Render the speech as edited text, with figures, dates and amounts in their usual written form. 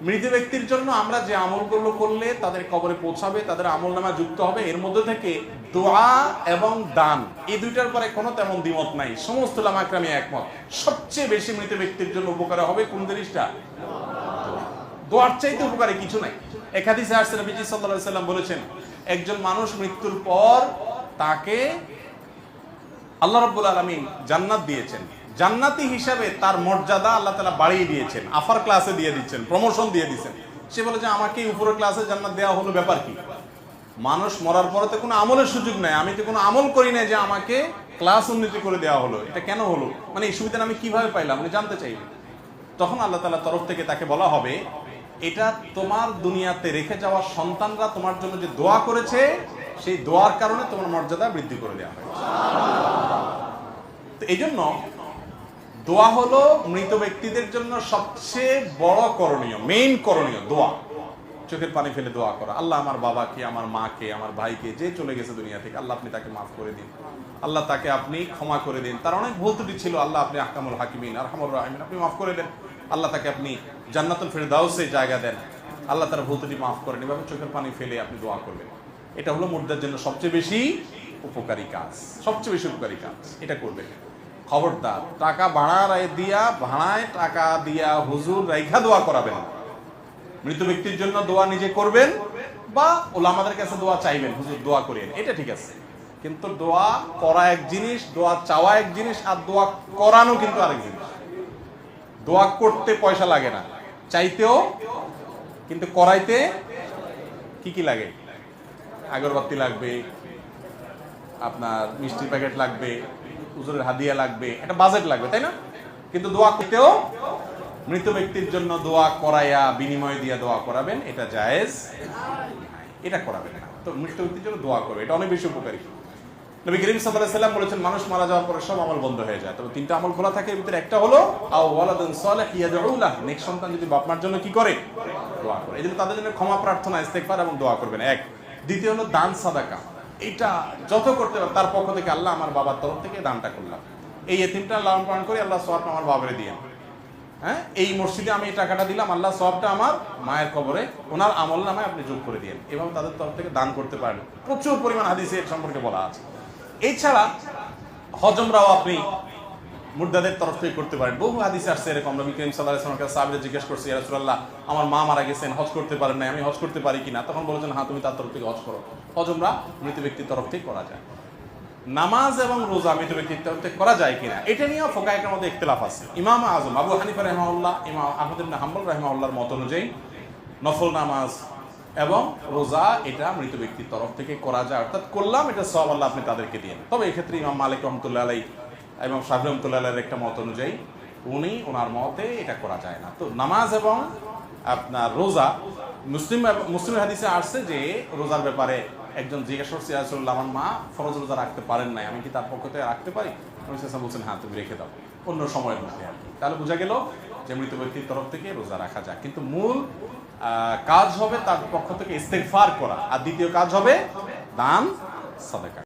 মৃত ব্যক্তির জন্য আমরা যে আমলগুলো করলে তাদের কবরে পৌঁছাবে, তাদের আমলনামা যুক্ত হবে, এর মধ্যে থেকে দোয়া এবং দান এই দুইটার পরে কোনো তেমন দ্বিমত নাই। সমস্ত উলামা একরামই একমত, সবচেয়ে বেশি মৃত ব্যক্তির জন্য উপকার হবে কোন জিনিসটা? দোয়ার চাইতে উপকারী কিছু নাই। এক হাদিসে আসছে নবীজি সাল্লাল্লাহু আলাইহি সাল্লাম বলেছেন, একজন মানুষ মৃত্যুর পর তাকে আল্লাহ রাব্বুল আলামিন জান্নাত দিয়েছেন, জান্নাতি হিসাবে তার মর্যাদা আল্লাহ তাআলা বাড়িয়ে দিয়েছেন, আফার ক্লাসে দিয়ে দিচ্ছেন, প্রমোশন দিয়ে দিচ্ছেন। সে বলে যে আমাকে উপরের ক্লাসে জান্নাত দেওয়া হলো, ব্যাপার কি? মানুষ মরার পরে তো কোনো আমলের সুযোগ নাই, আমি তো কোনো আমল করি না যে আমাকে ক্লাস উন্নতি করে দেওয়া হলো, এটা কেন হলো, মানে এই সুবিধা আমি কিভাবে পাইলাম, আমি জানতে চাই। তখন আল্লাহ তাআলার তরফ থেকে তাকে বলা হবে, এটা তোমার দুনিয়াতে রেখে যাওয়া সন্তানরা তোমার জন্য যে দোয়া করেছে, সেই দোয়ার কারণে তোমার মর্যাদা বৃদ্ধি করে দেওয়া হয়েছে। তো এই জন্য দোয়া হলো মৃত ব্যক্তিদের জন্য সবচেয়ে বড় করণীয়, মেইন করণীয় দোয়া। চোখের পানি ফেলে দোয়া করা, আল্লাহ আমার বাবাকে, আমার মাকে, আমার ভাইকে, যে চলে গেছে দুনিয়া থেকে, আল্লাহ আপনি তাকে মাফ করে দিন, আল্লাহ তাকে আপনি ক্ষমা করে দিন, তার অনেক ভুল ত্রুটি ছিল, আল্লাহ আপনি আহকামুল হাকিমিন আরহামুর রাহিমিন, আপনি মাফ করে দেন, আল্লাহ তাকে আপনি জান্নাতুল ফিরদাউসে জায়গা দেন, আল্লাহ তার ভুল ত্রুটি মাফ করেন। এভাবে চোখের পানি ফেলে আপনি দোয়া করবেন। এটা হলো মুর্দার জন্য সবচেয়ে বেশি উপকারী কাজ, সবচেয়ে বেশি উপকারী কাজ, এটা করবেন। খবরদার টাকা ভাড়ায় টাকা দিয়া হুজুর রাইখা দোয়া করাবেন। মৃত ব্যক্তির জন্য দোয়া নিজে করবেন বা ওলামাদের কাছে দোয়া চাইবেন, হুজুর দোয়া করেন, এটা ঠিক আছে। কিন্তু দোয়া করা এক জিনিস, দোয়া চাওয়া এক জিনিস, আর দোয়া করানো কিন্তু আরেক জিনিস। দোয়া করতে পয়সা লাগে না, চাইতেও, কিন্তু করাইতে কি কি লাগে? আগরবাতি লাগবে, আপনার মিষ্টির প্যাকেট লাগবে, হুজুরের হাদিয়া লাগবে, একটা বাজেট লাগবে, তাই না? কিন্তু দোয়া করতেও মৃত ব্যক্তির জন্য দোয়া করাইয়া বিনিময় দিয়ে দোয়া করাবেন, এটা জায়েজ, এটা করাবেন না। তো মৃত ব্যক্তির জন্য দোয়া করবে, এটা অনেক বেশি উপকারী। নবী করিম সাল্লাল্লাহু আলাইহি সাল্লাম বলেছেন, মানুষ মারা যাওয়ার পরে সব আমল বন্ধ হয়ে যায়, তবে তিনটা আমল খোলা থাকে। এর ভিতরে একটা হলো আও ওয়ালাদুন সালিহ ইয়াদউ লাহু, নেক সন্তান যদি বাপ মার জন্য কি করে? দোয়া করে। এজন্য তাদের জন্য ক্ষমা প্রার্থনা, ইস্তেগফার এবং দোয়া করবেন, এক। দ্বিতীয় হলো দান সাদাকা, এটা যত করতে পারে তার পক্ষ থেকে, আল্লাহ আমার বাবার তরফ থেকে দানটা করলাম, এই এতিমটা লালন পালন করে, আল্লাহ সওয়াবটা আমার বাবারে দিয়েন, হ্যাঁ, এই মসজিদে আমি এই টাকাটা দিলাম, আল্লাহ সওয়াবটা আমার মায়ের কবরে, ওনার আমল নামায় আপনি যোগ করে দিয়েন। এভাবে তাদের তরফ থেকে দান করতে পারেন। প্রচুর পরিমাণ হাদিসে এর সম্পর্কে বলা আছে। এছাড়া হজমরাও আপনি মুর্দাদের তরফ থেকে করতে পারেন। বহু হাদিসে আসছে এরকম। নবী করিম সাল্লাল্লাহু আলাইহি ওয়াসাল্লাম সাহাবীরা জিজ্ঞেস করছে, ইয়া রাসূলুল্লাহ, আমার মা মারা গেছেন, হজ করতে পারেন না, আমি হজ করতে পারি কিনা? তখন বলেছেন, হ্যাঁ, তুমি তার তরফ থেকে হজ করো। হজমরা মৃত ব্যক্তির তরফ থেকে করা যায়। নামাজ এবং রোজা মৃত ব্যক্তির তরফ থেকে করা যায় কিনা, এটা নিয়েও ফুকাহাদের মধ্যে ইখতিলাফ আছে। ইমাম আযম আবু হানিফা রাহিমাহুল্লাহ, ইমাম আহমদ ইবনে হাম্বল রাহিমাহুল্লাহর মত অনুযায়ী নফল নামাজ এবং রোজা এটা মৃত ব্যক্তির তরফ থেকে করা যায়, অর্থাৎ করলাম, এটা সওয়াব আল্লাহ আপনি তাদেরকে দিয়েন। তবে এক্ষেত্রে ইমাম মালিক রাহমাতুল্লাহ আলাইহি এবং শাফিঈ রাহমাতুল্লাহ আলাইহির একটা মত অনুযায়ী ওনার মতে এটা করা যায় না। তো নামাজ এবং আপনার রোজা, মুসলিম হাদিসে আসছে যে রোজার ব্যাপারে একজন জিজ্ঞাসা করছে, ইয়া রাসূলুল্লাহ, আমার মা ফরজ রোজা রাখতে পারেন নাই, আমি কি তার পক্ষ থেকে রাখতে পারি? নবী সাল্লাল্লাহু আলাইহি ওয়াসাল্লাম বলছেন, হ্যাঁ, তুমি রেখে দাও অন্য সময়ের মধ্যে আর কি। তাহলে বোঝা গেল যে মৃত ব্যক্তির তরফ থেকে রোজা রাখা যায়, কিন্তু মূল কাজ হবে তার পক্ষ থেকে ইস্তেগফার করা, আর দ্বিতীয় কাজ হবে দান সাদাকা।